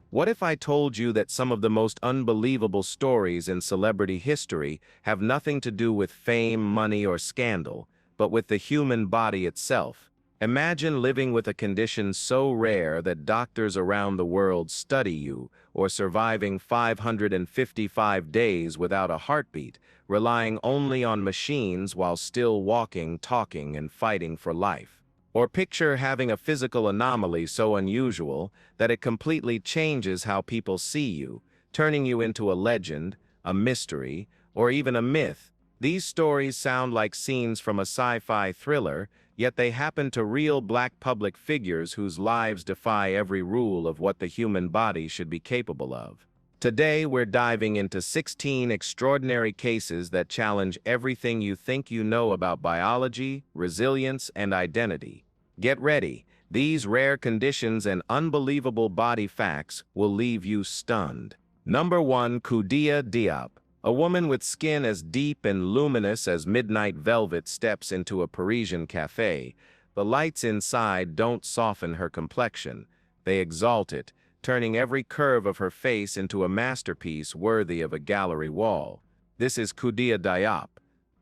What if I told you that some of the most unbelievable stories in celebrity history have nothing to do with fame, money, or scandal, but with the human body itself? Imagine living with a condition so rare that doctors around the world study you, or surviving 555 days without a heartbeat, relying only on machines while still walking, talking, and fighting for life. Or picture having a physical anomaly so unusual that it completely changes how people see you, turning you into a legend, a mystery, or even a myth. These stories sound like scenes from a sci-fi thriller, yet they happen to real black public figures whose lives defy every rule of what the human body should be capable of. Today, we're diving into 16 extraordinary cases that challenge everything you think you know about biology, resilience, and identity. Get ready. These rare conditions and unbelievable body facts will leave you stunned. Number 1. Khadija Diop. A woman with skin as deep and luminous as midnight velvet steps into a Parisian cafe. The lights inside don't soften her complexion. They exalt it, turning every curve of her face into a masterpiece worthy of a gallery wall. This is Khadija Diop,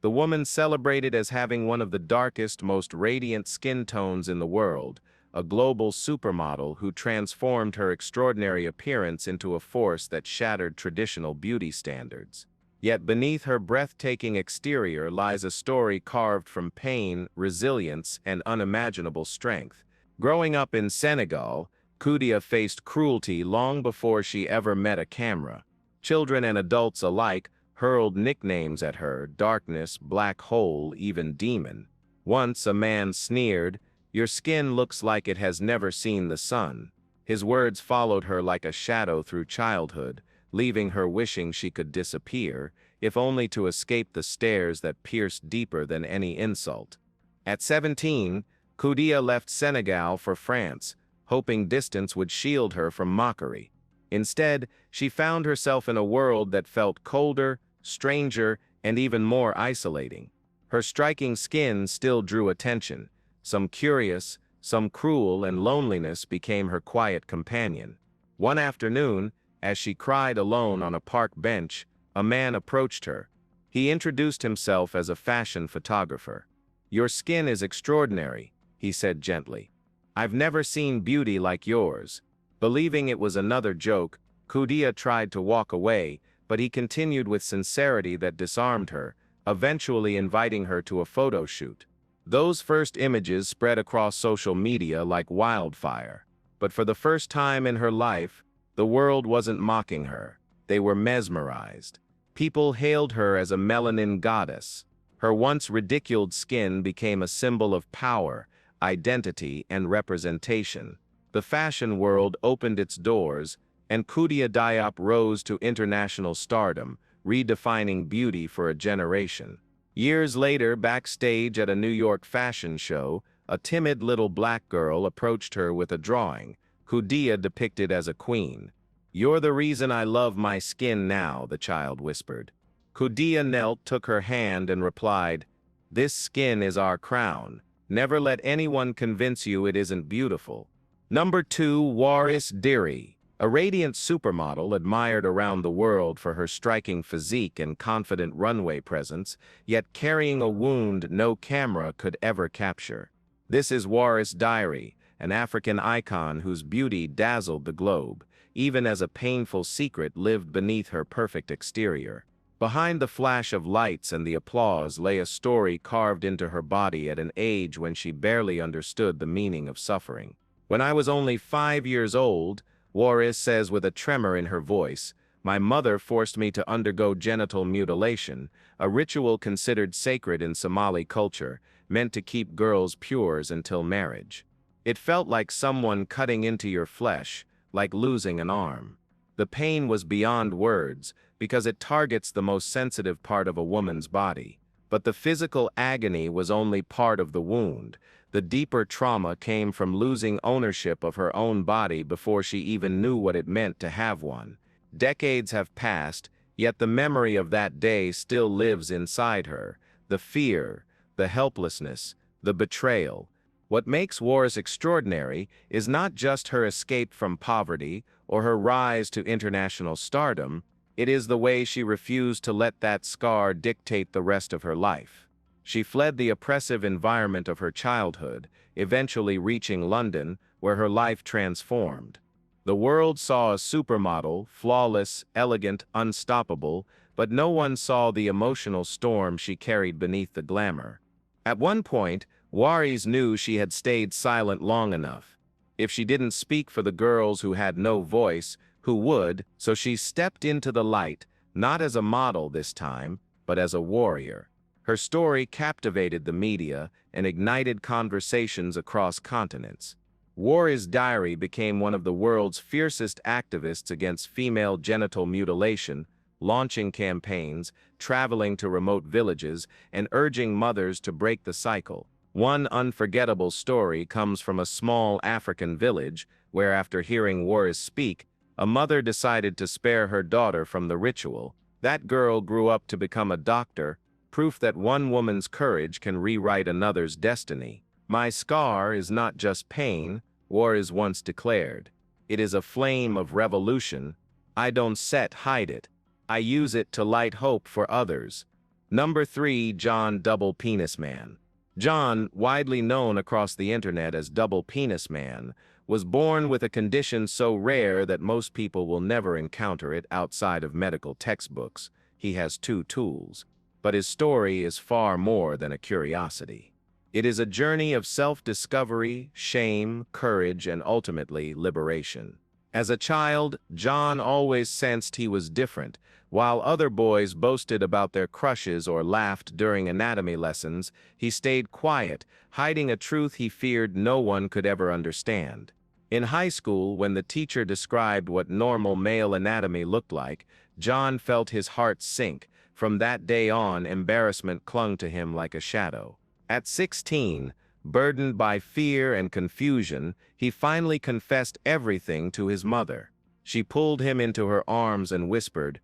the woman celebrated as having one of the darkest, most radiant skin tones in the world, a global supermodel who transformed her extraordinary appearance into a force that shattered traditional beauty standards. Yet beneath her breathtaking exterior lies a story carved from pain, resilience, and unimaginable strength. Growing up in Senegal, Khadija faced cruelty long before she ever met a camera. Children and adults alike hurled nicknames at her: darkness, black hole, even demon. Once a man sneered, "Your skin looks like it has never seen the sun." His words followed her like a shadow through childhood, leaving her wishing she could disappear, if only to escape the stares that pierced deeper than any insult. At 17, Khadija left Senegal for France, hoping distance would shield her from mockery. Instead, she found herself in a world that felt colder, stranger, and even more isolating. Her striking skin still drew attention, some curious, some cruel, and loneliness became her quiet companion. One afternoon, as she cried alone on a park bench, a man approached her. He introduced himself as a fashion photographer. "Your skin is extraordinary," he said gently. "I've never seen beauty like yours." Believing it was another joke, Khadija tried to walk away, but he continued with sincerity that disarmed her, eventually inviting her to a photo shoot. Those first images spread across social media like wildfire. But for the first time in her life, the world wasn't mocking her. They were mesmerized. People hailed her as a melanin goddess. Her once ridiculed skin became a symbol of power, identity, and representation. The fashion world opened its doors, and Khadija Diop rose to international stardom, redefining beauty for a generation. Years later, backstage at a New York fashion show, a timid little black girl approached her with a drawing, Khadija depicted as a queen. "You're the reason I love my skin now," the child whispered. Khadija knelt, took her hand, and replied, "This skin is our crown. Never let anyone convince you it isn't beautiful." Number 2. Waris Dirie. A radiant supermodel admired around the world for her striking physique and confident runway presence, yet carrying a wound no camera could ever capture. This is Waris Dirie, an African icon whose beauty dazzled the globe, even as a painful secret lived beneath her perfect exterior. Behind the flash of lights and the applause lay a story carved into her body at an age when she barely understood the meaning of suffering. "When I was only 5 years old," Waris says with a tremor in her voice, "my mother forced me to undergo genital mutilation, a ritual considered sacred in Somali culture, meant to keep girls pure until marriage. It felt like someone cutting into your flesh, like losing an arm. The pain was beyond words, because it targets the most sensitive part of a woman's body. But the physical agony was only part of the wound. The deeper trauma came from losing ownership of her own body before she even knew what it meant to have one. Decades have passed, yet the memory of that day still lives inside her. The fear, the helplessness, the betrayal. What makes Waris extraordinary is not just her escape from poverty or her rise to international stardom, it is the way she refused to let that scar dictate the rest of her life. She fled the oppressive environment of her childhood, eventually reaching London, where her life transformed. The world saw a supermodel, flawless, elegant, unstoppable, but no one saw the emotional storm she carried beneath the glamour. At one point, Waris knew she had stayed silent long enough. If she didn't speak for the girls who had no voice, who would? So she stepped into the light, not as a model this time, but as a warrior. Her story captivated the media and ignited conversations across continents. Waris Dirie became one of the world's fiercest activists against female genital mutilation, launching campaigns, traveling to remote villages, and urging mothers to break the cycle. One unforgettable story comes from a small African village where, after hearing Waris speak, a mother decided to spare her daughter from the ritual. That girl grew up to become a doctor, proof that one woman's courage can rewrite another's destiny. "My scar is not just pain," Waris once declared. "It is a flame of revolution. I don't hide it. I use it to light hope for others." Number 3. John Double Penis Man. John, widely known across the internet as Double Penis Man, was born with a condition so rare that most people will never encounter it outside of medical textbooks. He has 2 tools. But his story is far more than a curiosity. It is a journey of self-discovery, shame, courage, and ultimately liberation. As a child, John always sensed he was different. While other boys boasted about their crushes or laughed during anatomy lessons, he stayed quiet, hiding a truth he feared no one could ever understand. In high school, when the teacher described what normal male anatomy looked like, John felt his heart sink. From that day on, embarrassment clung to him like a shadow. At 16, burdened by fear and confusion, he finally confessed everything to his mother. She pulled him into her arms and whispered,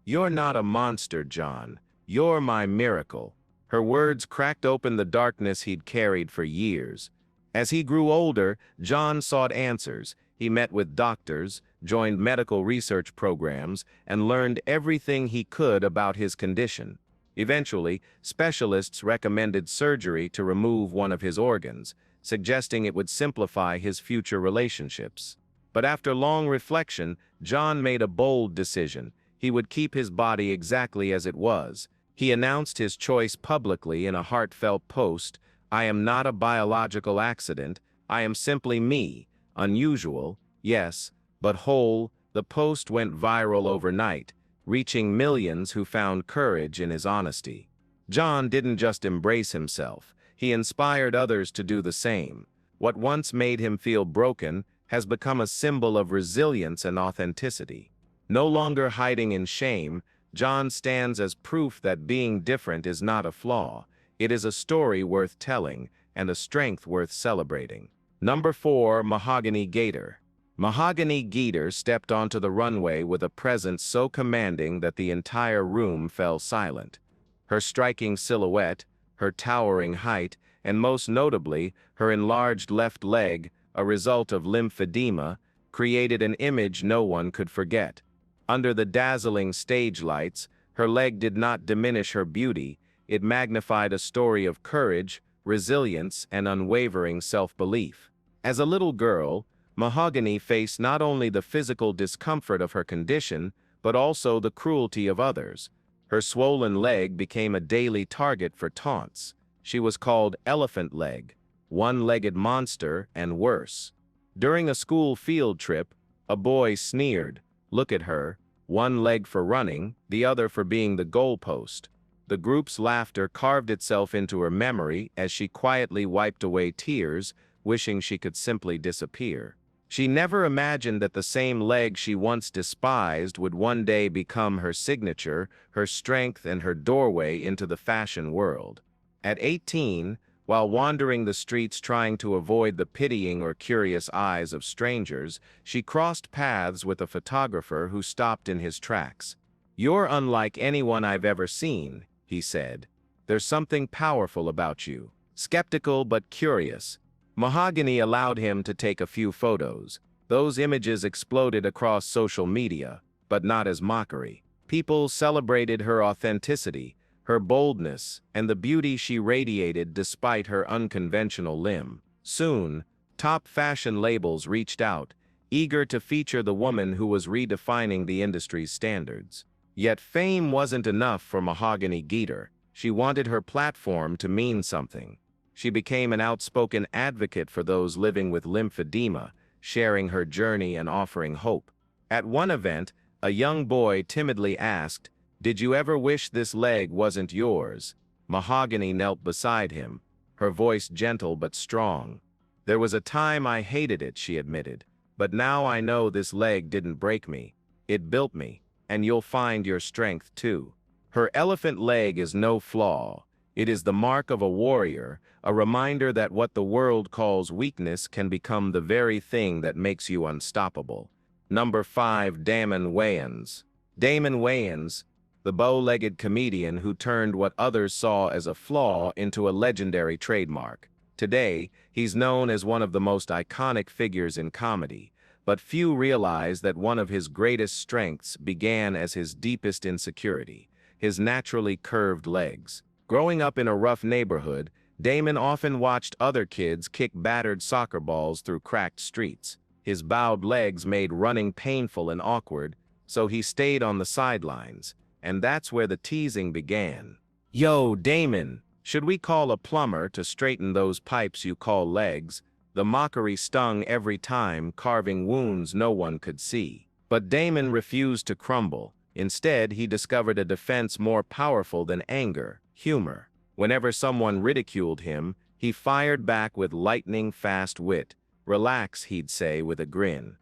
"You're not a monster, John. You're my miracle." Her words cracked open the darkness he'd carried for years. As he grew older, John sought answers. He met with doctors, joined medical research programs, and learned everything he could about his condition. Eventually, specialists recommended surgery to remove one of his organs, suggesting it would simplify his future relationships. But after long reflection, John made a bold decision. He would keep his body exactly as it was. He announced his choice publicly in a heartfelt post, "I am not a biological accident. I am simply me. Unusual, yes, but whole." The post went viral overnight, reaching millions who found courage in his honesty. John didn't just embrace himself, he inspired others to do the same. What once made him feel broken has become a symbol of resilience and authenticity. No longer hiding in shame, John stands as proof that being different is not a flaw. It is a story worth telling and a strength worth celebrating. Number 4. Mahogany Geter. Mahogany Geter stepped onto the runway with a presence so commanding that the entire room fell silent. Her striking silhouette, her towering height, and most notably, her enlarged left leg, a result of lymphedema, created an image no one could forget. Under the dazzling stage lights, her leg did not diminish her beauty, it magnified a story of courage, resilience, and unwavering self-belief. As a little girl, Mahogany faced not only the physical discomfort of her condition, but also the cruelty of others. Her swollen leg became a daily target for taunts. She was called Elephant Leg, one-legged monster, and worse. During a school field trip, a boy sneered, "Look at her, one leg for running, the other for being the goalpost." The group's laughter carved itself into her memory as she quietly wiped away tears, wishing she could simply disappear. She never imagined that the same leg she once despised would one day become her signature, her strength, and her doorway into the fashion world. At 18, while wandering the streets trying to avoid the pitying or curious eyes of strangers, she crossed paths with a photographer who stopped in his tracks. "You're unlike anyone I've ever seen," he said. "There's something powerful about you. Skeptical but curious. Mahogany allowed him to take a few photos. Those images exploded across social media, but not as mockery. People celebrated her authenticity, her boldness, and the beauty she radiated despite her unconventional limb. Soon, top fashion labels reached out, eager to feature the woman who was redefining the industry's standards. Yet fame wasn't enough for Mahogany Geter. She wanted her platform to mean something. She became an outspoken advocate for those living with lymphedema, sharing her journey and offering hope. At one event, a young boy timidly asked, "Did you ever wish this leg wasn't yours?" Mahogany knelt beside him, her voice gentle but strong. "There was a time I hated it," she admitted, "but now I know this leg didn't break me. It built me, and you'll find your strength too." Her elephant leg is no flaw. It is the mark of a warrior, a reminder that what the world calls weakness can become the very thing that makes you unstoppable. Number 5. Damon Wayans. Damon Wayans, the bow-legged comedian who turned what others saw as a flaw into a legendary trademark. Today, he's known as one of the most iconic figures in comedy, but few realize that one of his greatest strengths began as his deepest insecurity, his naturally curved legs. Growing up in a rough neighborhood, Damon often watched other kids kick battered soccer balls through cracked streets. His bowed legs made running painful and awkward, so he stayed on the sidelines, and that's where the teasing began. "Yo, Damon, should we call a plumber to straighten those pipes you call legs?" The mockery stung every time, carving wounds no one could see. But Damon refused to crumble. Instead, he discovered a defense more powerful than anger: humor. Whenever someone ridiculed him, he fired back with lightning-fast wit. "Relax," he'd say with a grin.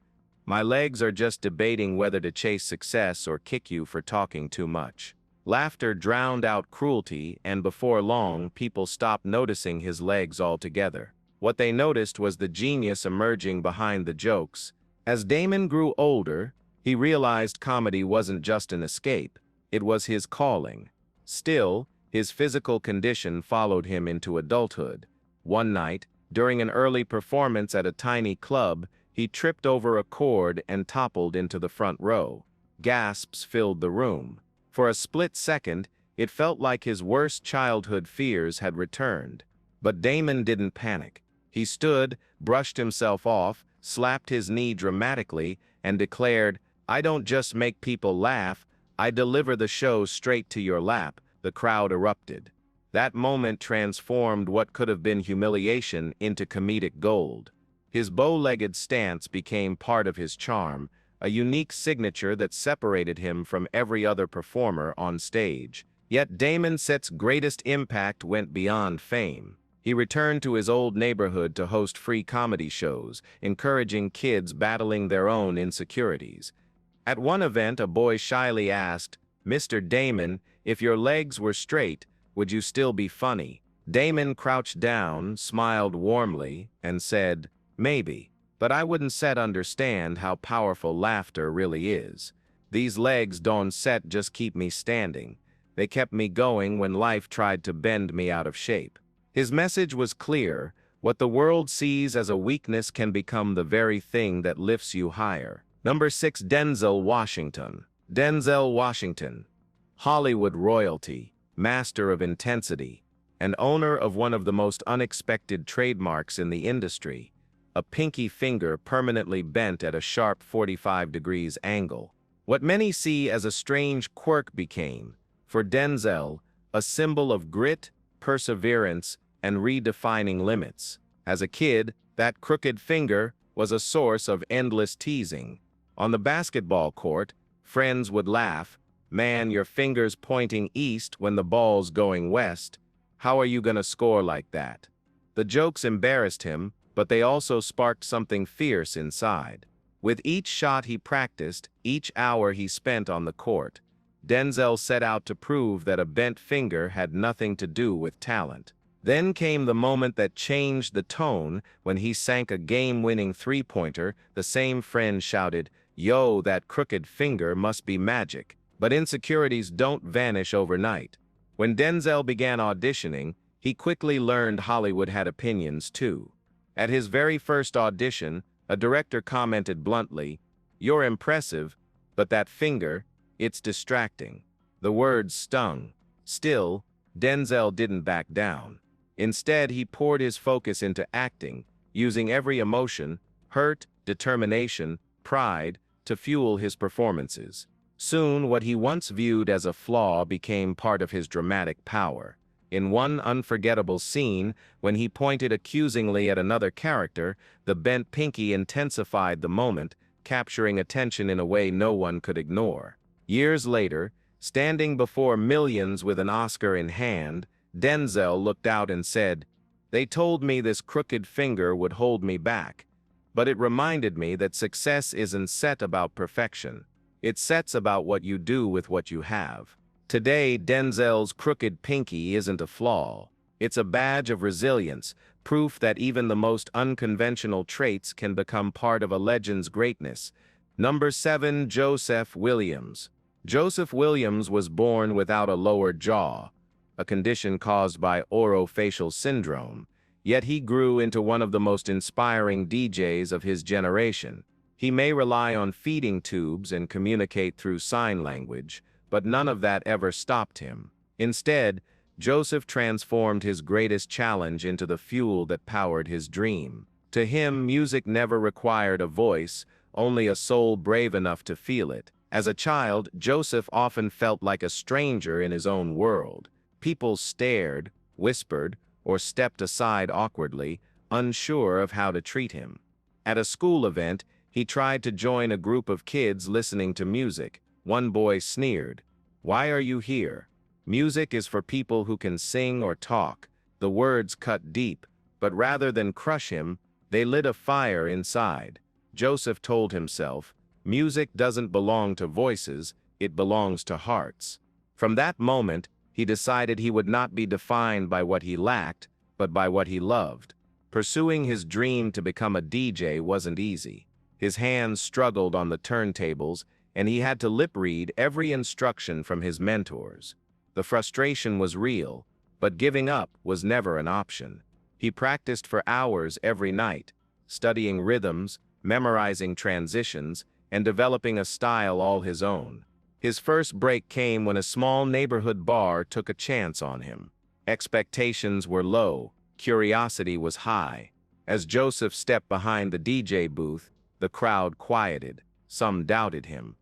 "My legs are just debating whether to chase success or kick you for talking too much." Laughter drowned out cruelty, and before long, people stopped noticing his legs altogether. What they noticed was the genius emerging behind the jokes. As Damon grew older, he realized comedy wasn't just an escape, it was his calling. Still, his physical condition followed him into adulthood. One night, during an early performance at a tiny club, he tripped over a cord and toppled into the front row. Gasps filled the room. For a split second, it felt like his worst childhood fears had returned. But Damon didn't panic. He stood, brushed himself off, slapped his knee dramatically, and declared, "I don't just make people laugh, I deliver the show straight to your lap." The crowd erupted. That moment transformed what could have been humiliation into comedic gold. His bow-legged stance became part of his charm, a unique signature that separated him from every other performer on stage. Yet Damon Set's greatest impact went beyond fame. He returned to his old neighborhood to host free comedy shows, encouraging kids battling their own insecurities. At one event, a boy shyly asked, "Mr. Damon, if your legs were straight, would you still be funny?" Damon crouched down, smiled warmly, and said, "Maybe, but I wouldn't set understand how powerful laughter really is. These legs don't set just keep me standing. They kept me going when life tried to bend me out of shape." His message was clear: what the world sees as a weakness can become the very thing that lifts you higher. Number 6. Denzel Washington. Denzel Washington, Hollywood royalty, master of intensity, and owner of one of the most unexpected trademarks in the industry, a pinky finger permanently bent at a sharp 45 degrees angle. What many see as a strange quirk became, for Denzel, a symbol of grit, perseverance, and redefining limits. As a kid, that crooked finger was a source of endless teasing. On the basketball court, friends would laugh, "Man, your finger's pointing east when the ball's going west. How are you gonna score like that?" The jokes embarrassed him, but they also sparked something fierce inside. With each shot he practiced, each hour he spent on the court, Denzel set out to prove that a bent finger had nothing to do with talent. Then came the moment that changed the tone. When he sank a game-winning three-pointer, the same friend shouted, "Yo, that crooked finger must be magic." But insecurities don't vanish overnight. When Denzel began auditioning, he quickly learned Hollywood had opinions too. At his very first audition, a director commented bluntly, "You're impressive, but that finger, it's distracting." The words stung. Still, Denzel didn't back down. Instead, he poured his focus into acting, using every emotion, hurt, determination, pride, to fuel his performances. Soon, what he once viewed as a flaw became part of his dramatic power. In one unforgettable scene, when he pointed accusingly at another character, the bent pinky intensified the moment, capturing attention in a way no one could ignore. Years later, standing before millions with an Oscar in hand, Denzel looked out and said, "They told me this crooked finger would hold me back, but it reminded me that success isn't set about perfection. It's sets about what you do with what you have." Today, Denzel's crooked pinky isn't a flaw. It's a badge of resilience, proof that even the most unconventional traits can become part of a legend's greatness. Number 7. Joseph Williams. Joseph Williams was born without a lower jaw, a condition caused by orofacial syndrome, yet he grew into one of the most inspiring DJs of his generation. He may rely on feeding tubes and communicate through sign language, but none of that ever stopped him. Instead, Joseph transformed his greatest challenge into the fuel that powered his dream. To him, music never required a voice, only a soul brave enough to feel it. As a child, Joseph often felt like a stranger in his own world. People stared, whispered, or stepped aside awkwardly, unsure of how to treat him. At a school event, he tried to join a group of kids listening to music. One boy sneered, "Why are you here? Music is for people who can sing or talk." The words cut deep, but rather than crush him, they lit a fire inside. Joseph told himself, music doesn't belong to voices, it belongs to hearts. From that moment, he decided he would not be defined by what he lacked, but by what he loved. Pursuing his dream to become a DJ wasn't easy. His hands struggled on the turntables, and he had to lip-read every instruction from his mentors. The frustration was real, but giving up was never an option. He practiced for hours every night, studying rhythms, memorizing transitions, and developing a style all his own. His first break came when a small neighborhood bar took a chance on him. Expectations were low, curiosity was high. As Joseph stepped behind the DJ booth, the crowd quieted. Some doubted him.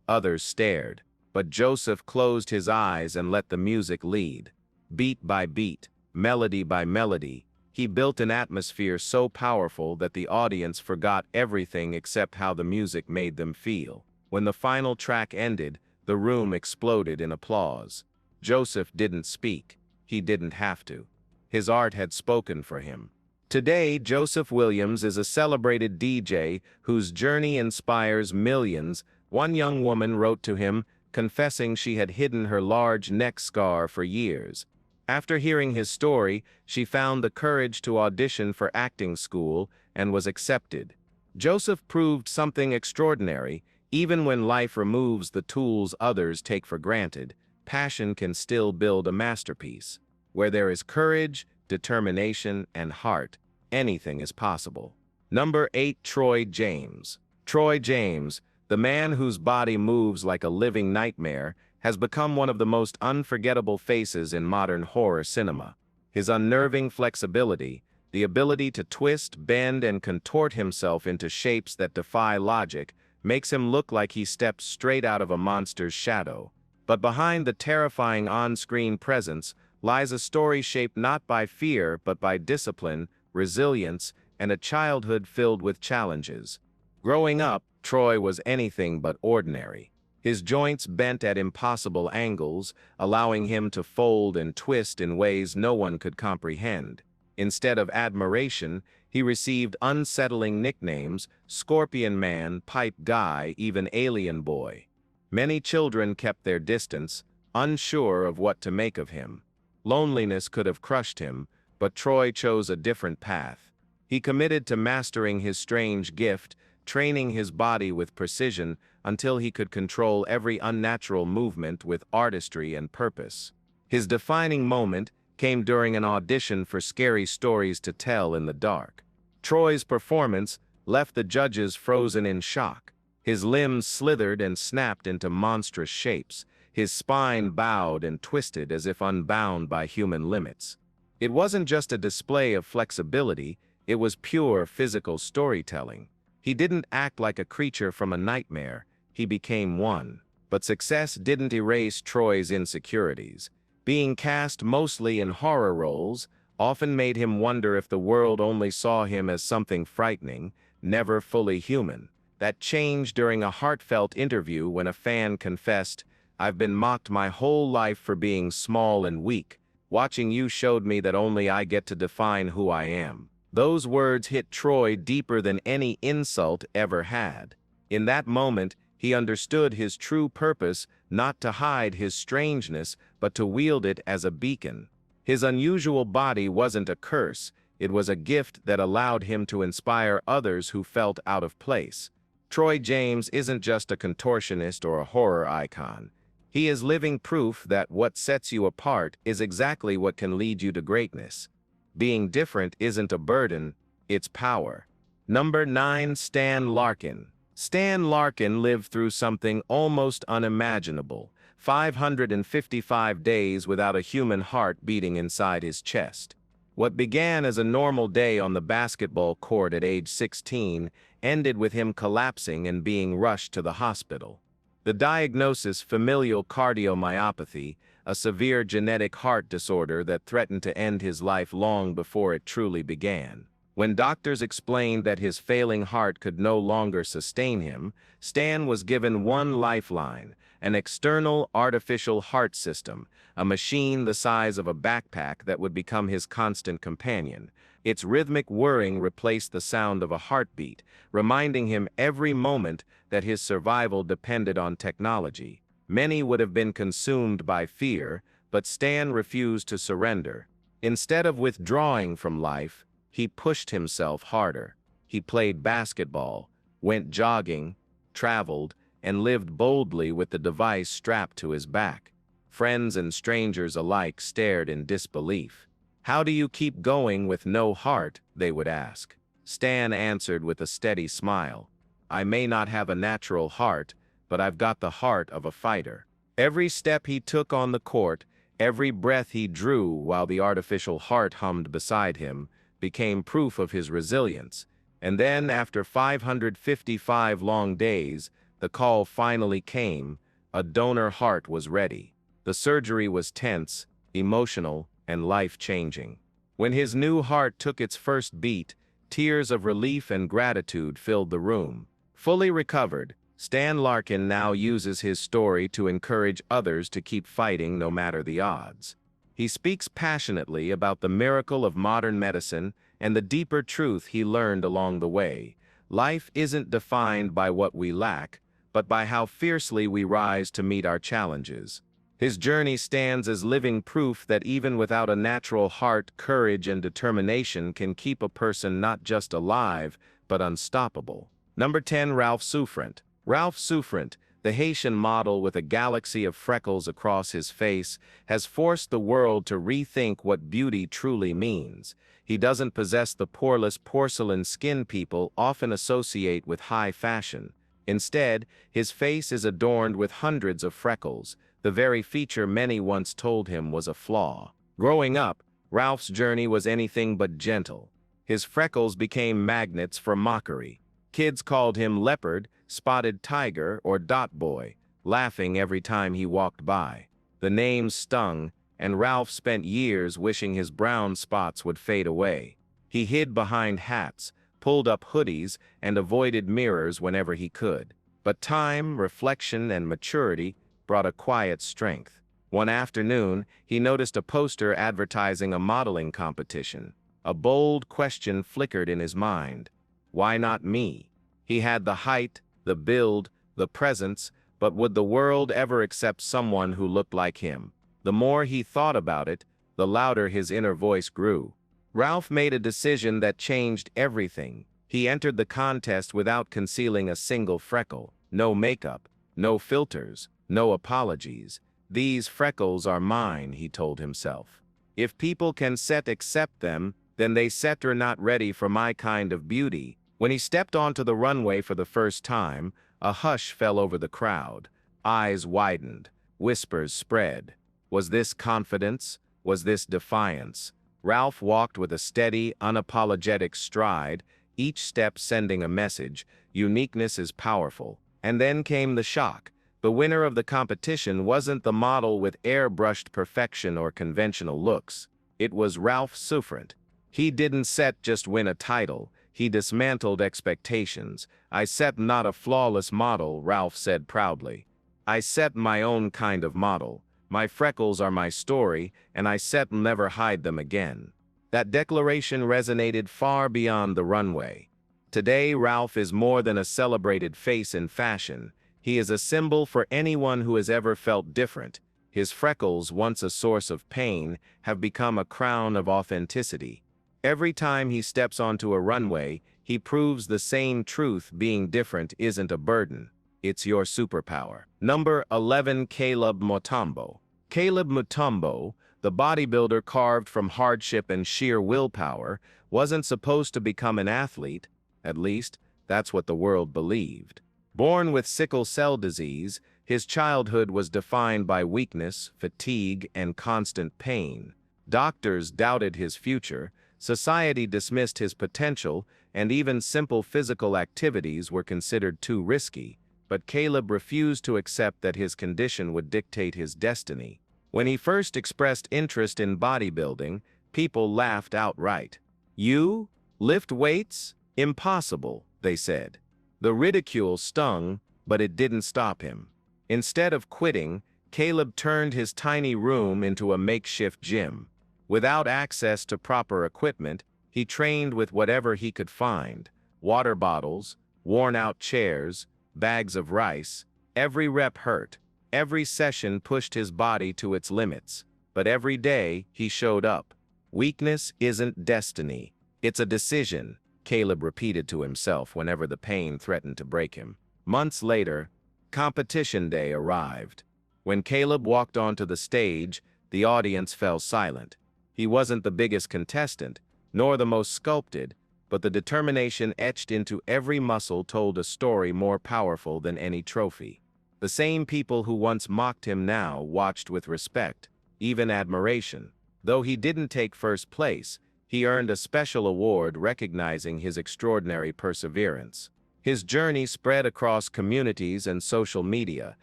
Others stared, but Joseph closed his eyes and let the music lead. Beat by beat, melody by melody, he built an atmosphere so powerful that the audience forgot everything except how the music made them feel. When the final track ended, the room exploded in applause. Joseph didn't speak. He didn't have to. His art had spoken for him. Today, Joseph Williams is a celebrated DJ whose journey inspires millions. One young woman wrote to him, confessing she had hidden her large neck scar for years. After hearing his story, she found the courage to audition for acting school and was accepted. Joseph proved something extraordinary. Even when life removes the tools others take for granted, passion can still build a masterpiece. Where there is courage, determination, and heart, anything is possible. Number 8. Troy James. Troy James, the man whose body moves like a living nightmare, has become one of the most unforgettable faces in modern horror cinema. His unnerving flexibility, the ability to twist, bend, and contort himself into shapes that defy logic, makes him look like he stepped straight out of a monster's shadow. But behind the terrifying on-screen presence lies a story shaped not by fear but by discipline, resilience, and a childhood filled with challenges. Growing up, Troy was anything but ordinary. His joints bent at impossible angles, allowing him to fold and twist in ways no one could comprehend. Instead of admiration, he received unsettling nicknames: Scorpion Man, Pipe Guy, even Alien Boy. Many children kept their distance, unsure of what to make of him. Loneliness could have crushed him, but Troy chose a different path. He committed to mastering his strange gift, training his body with precision until he could control every unnatural movement with artistry and purpose. His defining moment came during an audition for Scary Stories to Tell in the Dark. Troy's performance left the judges frozen in shock. His limbs slithered and snapped into monstrous shapes, his spine bowed and twisted as if unbound by human limits. It wasn't just a display of flexibility, it was pure physical storytelling. He didn't act like a creature from a nightmare, he became one. But success didn't erase Troy's insecurities. Being cast mostly in horror roles often made him wonder if the world only saw him as something frightening, never fully human. That changed during a heartfelt interview when a fan confessed, "I've been mocked my whole life for being small and weak. Watching you showed me that only I get to define who I am." Those words hit Troy deeper than any insult ever had. In that moment, he understood his true purpose, not to hide his strangeness, but to wield it as a beacon. His unusual body wasn't a curse, it was a gift that allowed him to inspire others who felt out of place. Troy James isn't just a contortionist or a horror icon. He is living proof that what sets you apart is exactly what can lead you to greatness. Being different isn't a burden, it's power. Number 9. Stan Larkin. Stan Larkin lived through something almost unimaginable. 555 days without a human heart beating inside his chest. What began as a normal day on the basketball court at age 16 ended with him collapsing and being rushed to the hospital. The diagnosis: familial cardiomyopathy, a severe genetic heart disorder that threatened to end his life long before it truly began. When doctors explained that his failing heart could no longer sustain him, Stan was given one lifeline: an external artificial heart system, a machine the size of a backpack that would become his constant companion. Its rhythmic whirring replaced the sound of a heartbeat, reminding him every moment that his survival depended on technology. Many would have been consumed by fear, but Stan refused to surrender. Instead of withdrawing from life, he pushed himself harder. He played basketball, went jogging, traveled, and lived boldly with the device strapped to his back. Friends and strangers alike stared in disbelief. "How do you keep going with no heart?" they would ask. Stan answered with a steady smile, "I may not have a natural heart, but I've got the heart of a fighter." Every step he took on the court, every breath he drew while the artificial heart hummed beside him, became proof of his resilience. And then, after 555 long days, the call finally came. A donor heart was ready. The surgery was tense, emotional, and life-changing. When his new heart took its first beat, tears of relief and gratitude filled the room. Fully recovered, Stan Larkin now uses his story to encourage others to keep fighting no matter the odds. He speaks passionately about the miracle of modern medicine and the deeper truth he learned along the way. Life isn't defined by what we lack, but by how fiercely we rise to meet our challenges. His journey stands as living proof that even without a natural heart, courage and determination can keep a person not just alive, but unstoppable. Number 10. Ralph Souffrant. Ralph Souffrant, the Haitian model with a galaxy of freckles across his face, has forced the world to rethink what beauty truly means. He doesn't possess the poreless porcelain skin people often associate with high fashion. Instead, his face is adorned with hundreds of freckles, the very feature many once told him was a flaw. Growing up, Ralph's journey was anything but gentle. His freckles became magnets for mockery. Kids called him leopard, spotted tiger, or dot boy, laughing every time he walked by. The names stung, and Ralph spent years wishing his brown spots would fade away. He hid behind hats, pulled up hoodies, and avoided mirrors whenever he could. But time, reflection, and maturity brought a quiet strength. One afternoon, he noticed a poster advertising a modeling competition. A bold question flickered in his mind. Why not me? He had the height, the build, the presence, but would the world ever accept someone who looked like him? The more he thought about it, the louder his inner voice grew. Ralph made a decision that changed everything. He entered the contest without concealing a single freckle. No makeup, no filters, no apologies. "These freckles are mine," he told himself. "If people can accept them, then they set her not ready for my kind of beauty. When he stepped onto the runway for the first time, a hush fell over the crowd. Eyes widened, whispers spread. Was this confidence? Was this defiance? Ralph walked with a steady, unapologetic stride, each step sending a message: uniqueness is powerful. And then came the shock. The winner of the competition wasn't the model with airbrushed perfection or conventional looks. It was Ralph Souffrant. He didn't just win a title. He dismantled expectations. "I set not a flawless model," Ralph said proudly. "I set my own kind of model. My freckles are my story, and I set never hide them again." That declaration resonated far beyond the runway. Today, Ralph is more than a celebrated face in fashion. He is a symbol for anyone who has ever felt different. His freckles, once a source of pain, have become a crown of authenticity. Every time he steps onto a runway, he proves the same truth: being different isn't a burden. It's your superpower. Number 11. Caleb Mutombo. Caleb Mutombo, the bodybuilder carved from hardship and sheer willpower, wasn't supposed to become an athlete. At least, that's what the world believed. Born with sickle cell disease, his childhood was defined by weakness, fatigue, and constant pain. Doctors doubted his future, society dismissed his potential, and even simple physical activities were considered too risky. But Caleb refused to accept that his condition would dictate his destiny. When he first expressed interest in bodybuilding, people laughed outright. "You? Lift weights? Impossible," they said. The ridicule stung, but it didn't stop him. Instead of quitting, Caleb turned his tiny room into a makeshift gym. Without access to proper equipment, he trained with whatever he could find: water bottles, worn-out chairs, bags of rice. Every rep hurt. Every session pushed his body to its limits. But every day, he showed up. "Weakness isn't destiny. It's a decision," Caleb repeated to himself whenever the pain threatened to break him. Months later, competition day arrived. When Caleb walked onto the stage, the audience fell silent. He wasn't the biggest contestant, nor the most sculpted, but the determination etched into every muscle told a story more powerful than any trophy. The same people who once mocked him now watched with respect, even admiration. Though he didn't take first place, he earned a special award recognizing his extraordinary perseverance. His journey spread across communities and social media,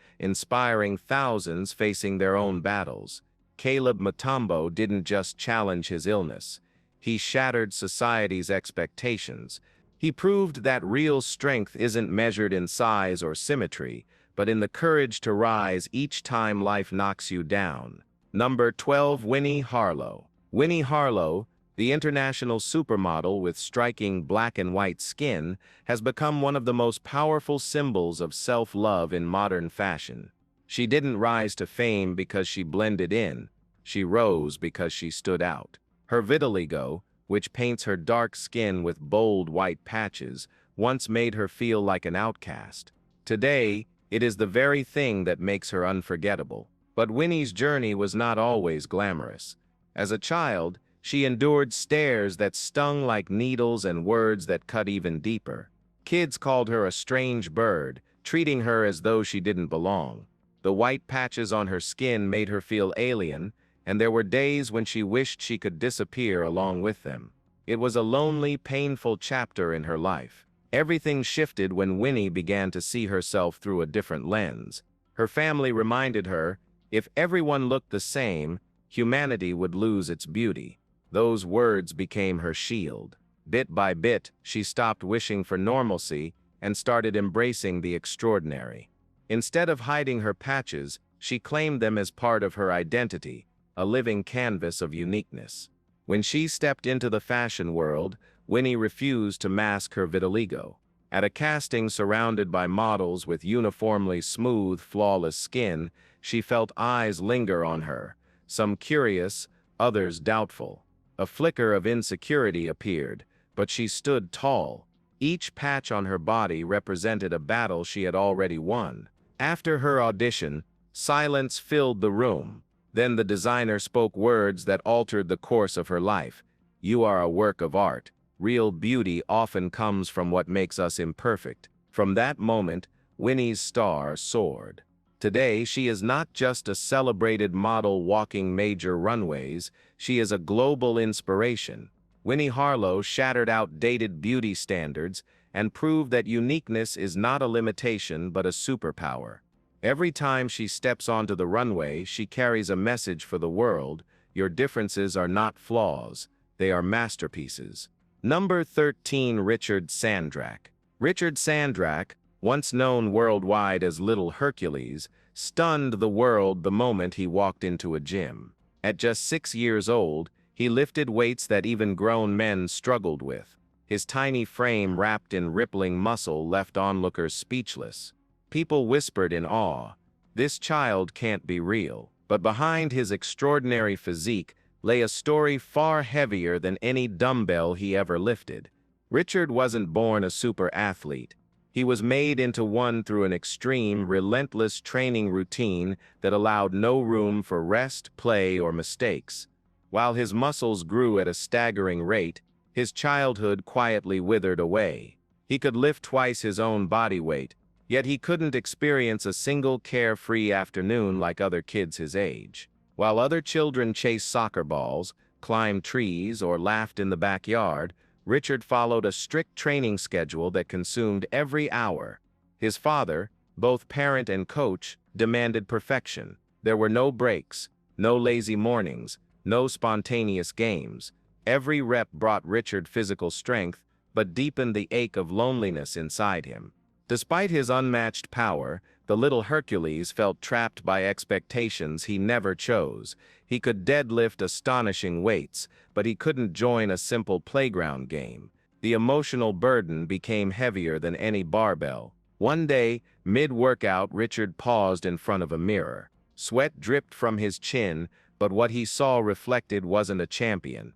inspiring thousands facing their own battles. Caleb Mutombo didn't just challenge his illness. He shattered society's expectations. He proved that real strength isn't measured in size or symmetry, but in the courage to rise each time life knocks you down. Number 12. Winnie Harlow. Winnie Harlow, the international supermodel with striking black and white skin, has become one of the most powerful symbols of self-love in modern fashion. She didn't rise to fame because she blended in. She rose because she stood out. Her vitiligo, which paints her dark skin with bold white patches, once made her feel like an outcast. Today, it is the very thing that makes her unforgettable. But Winnie's journey was not always glamorous. As a child, she endured stares that stung like needles and words that cut even deeper. Kids called her a strange bird, treating her as though she didn't belong. The white patches on her skin made her feel alien, and there were days when she wished she could disappear along with them. It was a lonely, painful chapter in her life. Everything shifted when Winnie began to see herself through a different lens. Her family reminded her, if everyone looked the same, humanity would lose its beauty. Those words became her shield. Bit by bit, she stopped wishing for normalcy and started embracing the extraordinary. Instead of hiding her patches, she claimed them as part of her identity, a living canvas of uniqueness. When she stepped into the fashion world, Winnie refused to mask her vitiligo. At a casting surrounded by models with uniformly smooth, flawless skin, she felt eyes linger on her, some curious, others doubtful. A flicker of insecurity appeared, but she stood tall. Each patch on her body represented a battle she had already won. After her audition, silence filled the room. Then the designer spoke words that altered the course of her life. "You are a work of art. Real beauty often comes from what makes us imperfect." From that moment, Winnie's star soared. Today, she is not just a celebrated model walking major runways, she is a global inspiration. Winnie Harlow shattered outdated beauty standards and proved that uniqueness is not a limitation but a superpower. Every time she steps onto the runway, she carries a message for the world: your differences are not flaws, they are masterpieces. Number 13. Richard Sandrak. Richard Sandrak, once known worldwide as Little Hercules, stunned the world the moment he walked into a gym. At just 6 years old, he lifted weights that even grown men struggled with. His tiny frame wrapped in rippling muscle left onlookers speechless. People whispered in awe, "This child can't be real." But behind his extraordinary physique lay a story far heavier than any dumbbell he ever lifted. Richard wasn't born a super athlete. He was made into one through an extreme, relentless training routine that allowed no room for rest, play, or mistakes. While his muscles grew at a staggering rate, his childhood quietly withered away. He could lift twice his own body weight, yet he couldn't experience a single carefree afternoon like other kids his age. While other children chased soccer balls, climbed trees, or laughed in the backyard, Richard followed a strict training schedule that consumed every hour. His father, both parent and coach, demanded perfection. There were no breaks, no lazy mornings, no spontaneous games. Every rep brought Richard physical strength, but deepened the ache of loneliness inside him. Despite his unmatched power, the little Hercules felt trapped by expectations he never chose. He could deadlift astonishing weights, but he couldn't join a simple playground game. The emotional burden became heavier than any barbell. One day, mid-workout, Richard paused in front of a mirror. Sweat dripped from his chin, but what he saw reflected wasn't a champion.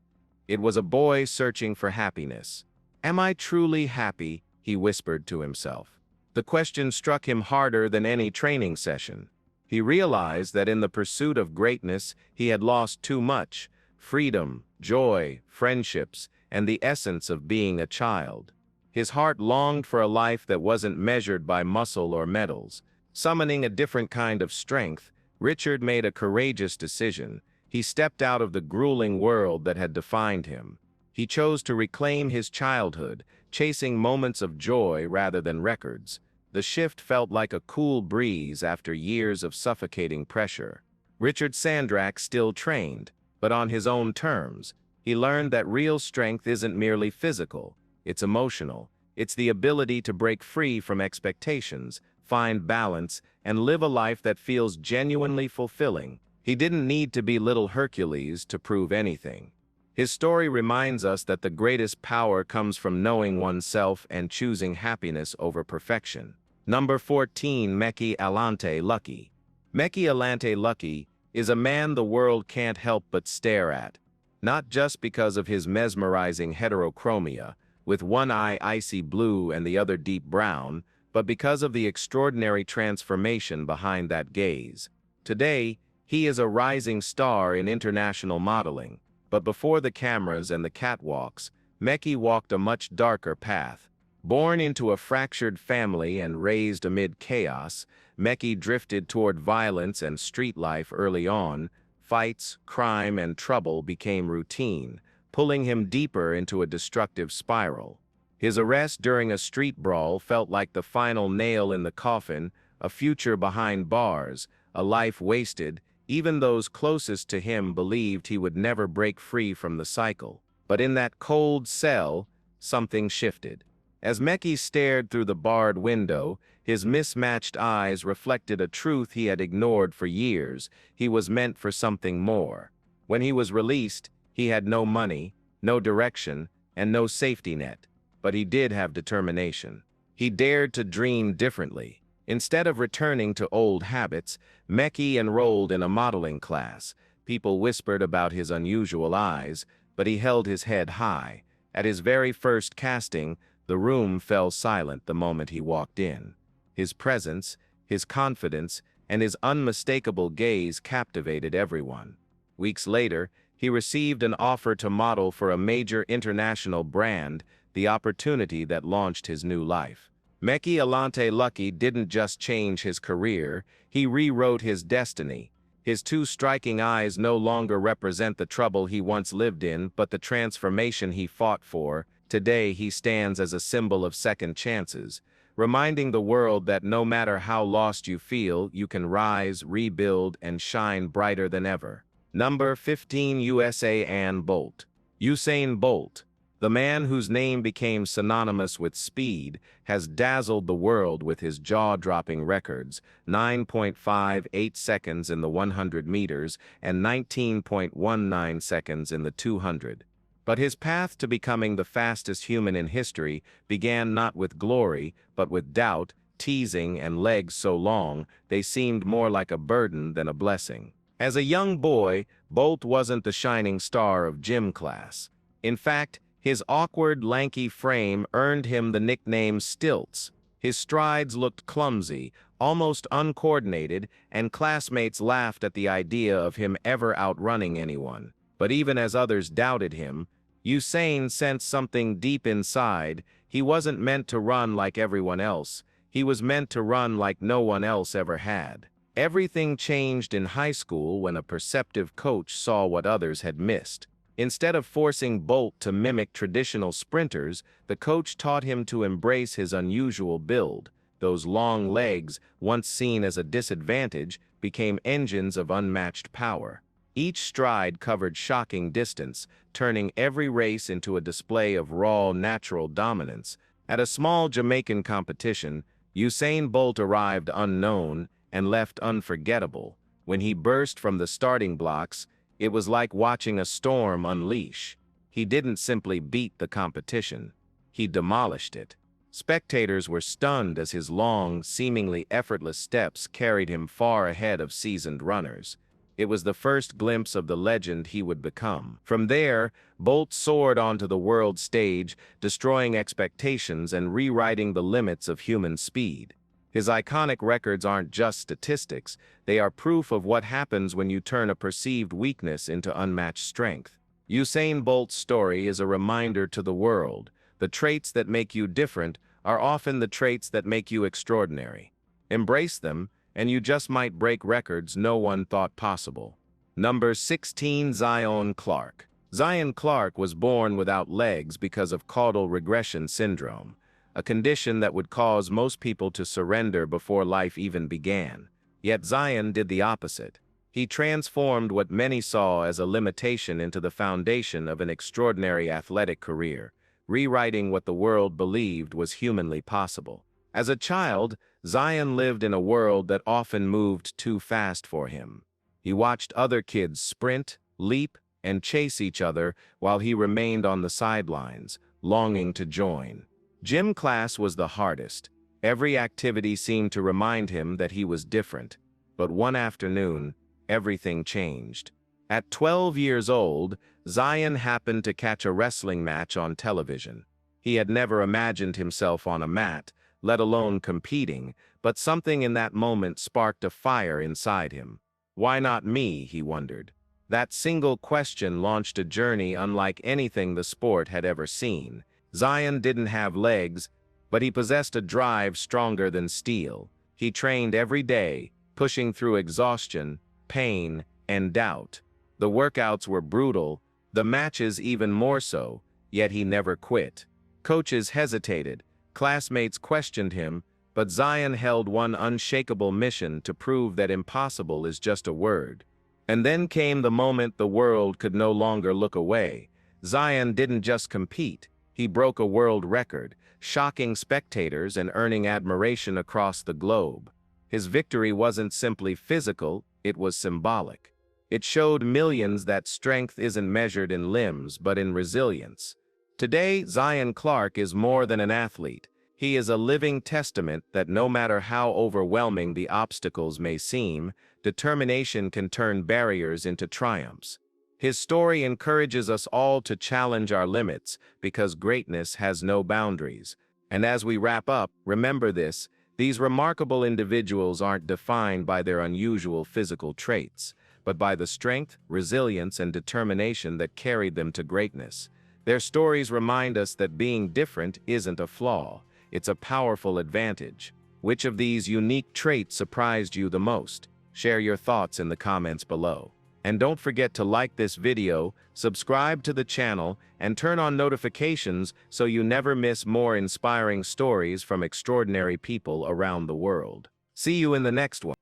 It was a boy searching for happiness. "Am I truly happy?" he whispered to himself. The question struck him harder than any training session. He realized that in the pursuit of greatness, he had lost too much: freedom, joy, friendships, and the essence of being a child. His heart longed for a life that wasn't measured by muscle or medals. Summoning a different kind of strength, Richard made a courageous decision. He stepped out of the grueling world that had defined him. He chose to reclaim his childhood, chasing moments of joy rather than records. The shift felt like a cool breeze after years of suffocating pressure. Richard Sandrak still trained, but on his own terms. He learned that real strength isn't merely physical, it's emotional. It's the ability to break free from expectations, find balance, and live a life that feels genuinely fulfilling. He didn't need to be Little Hercules to prove anything. His story reminds us that the greatest power comes from knowing oneself and choosing happiness over perfection. Number 14. Mekhi Alante Lucky. Mekhi Alante Lucky is a man the world can't help but stare at. Not just because of his mesmerizing heterochromia, with one eye icy blue and the other deep brown, but because of the extraordinary transformation behind that gaze. Today, he is a rising star in international modeling. But before the cameras and the catwalks, Mekhi walked a much darker path. Born into a fractured family and raised amid chaos, Mekhi drifted toward violence and street life early on. Fights, crime, and trouble became routine, pulling him deeper into a destructive spiral. His arrest during a street brawl felt like the final nail in the coffin: a future behind bars, a life wasted. Even those closest to him believed he would never break free from the cycle. But in that cold cell, something shifted. As Mekhi stared through the barred window, his mismatched eyes reflected a truth he had ignored for years: he was meant for something more. When he was released, he had no money, no direction, and no safety net. But he did have determination. He dared to dream differently. Instead of returning to old habits, Mekhi enrolled in a modeling class. People whispered about his unusual eyes, but he held his head high. At his very first casting, the room fell silent the moment he walked in. His presence, his confidence, and his unmistakable gaze captivated everyone. Weeks later, He received an offer to model for a major international brand, the opportunity that launched his new life. Mekhi Alante Lucky didn't just change his career, he rewrote his destiny. His two striking eyes no longer represent the trouble he once lived in, but the transformation he fought for. Today he stands as a symbol of second chances, reminding the world that no matter how lost you feel, you can rise, rebuild, and shine brighter than ever. Number 15 Usain Bolt. Usain Bolt, the man whose name became synonymous with speed, has dazzled the world with his jaw-dropping records, 9.58 seconds in the 100 meters and 19.19 seconds in the 200. But his path to becoming the fastest human in history began not with glory, but with doubt, teasing, and legs so long they seemed more like a burden than a blessing. As a young boy, Bolt wasn't the shining star of gym class. In fact, his awkward, lanky frame earned him the nickname Stilts. His strides looked clumsy, almost uncoordinated, and classmates laughed at the idea of him ever outrunning anyone. But even as others doubted him, Usain sensed something deep inside. He wasn't meant to run like everyone else. He was meant to run like no one else ever had. Everything changed in high school when a perceptive coach saw what others had missed. Instead of forcing Bolt to mimic traditional sprinters, the coach taught him to embrace his unusual build. Those long legs, once seen as a disadvantage, became engines of unmatched power. Each stride covered shocking distance, turning every race into a display of raw, natural dominance. At a small Jamaican competition, Usain Bolt arrived unknown and left unforgettable. When he burst from the starting blocks, it was like watching a storm unleash. He didn't simply beat the competition, he demolished it. Spectators were stunned as his long, seemingly effortless steps carried him far ahead of seasoned runners. It was the first glimpse of the legend he would become. From there, Bolt soared onto the world stage, destroying expectations and rewriting the limits of human speed. His iconic records aren't just statistics, they are proof of what happens when you turn a perceived weakness into unmatched strength. Usain Bolt's story is a reminder to the world. The traits that make you different are often the traits that make you extraordinary. Embrace them, and you just might break records no one thought possible. Number 16 Zion Clark. Zion Clark was born without legs because of caudal regression syndrome, a condition that would cause most people to surrender before life even began. Yet Zion did the opposite. He transformed what many saw as a limitation into the foundation of an extraordinary athletic career, rewriting what the world believed was humanly possible. As a child, Zion lived in a world that often moved too fast for him. He watched other kids sprint, leap, and chase each other while he remained on the sidelines, longing to join. Gym class was the hardest. Every activity seemed to remind him that he was different. But one afternoon, everything changed. At 12 years old, Zion happened to catch a wrestling match on television. He had never imagined himself on a mat, let alone competing, but something in that moment sparked a fire inside him. Why not me, he wondered. That single question launched a journey unlike anything the sport had ever seen. Zion didn't have legs, but he possessed a drive stronger than steel. He trained every day, pushing through exhaustion, pain, and doubt. The workouts were brutal, the matches even more so, yet he never quit. Coaches hesitated, classmates questioned him, but Zion held one unshakable mission to prove that impossible is just a word. And then came the moment the world could no longer look away. Zion didn't just compete. He broke a world record, shocking spectators and earning admiration across the globe. His victory wasn't simply physical, it was symbolic. It showed millions that strength isn't measured in limbs but in resilience. Today, Zion Clark is more than an athlete. He is a living testament that no matter how overwhelming the obstacles may seem, determination can turn barriers into triumphs. His story encourages us all to challenge our limits because greatness has no boundaries. And as we wrap up, remember this: these remarkable individuals aren't defined by their unusual physical traits, but by the strength, resilience, and determination that carried them to greatness. Their stories remind us that being different isn't a flaw, it's a powerful advantage. Which of these unique traits surprised you the most? Share your thoughts in the comments below. And don't forget to like this video, subscribe to the channel, and turn on notifications so you never miss more inspiring stories from extraordinary people around the world. See you in the next one.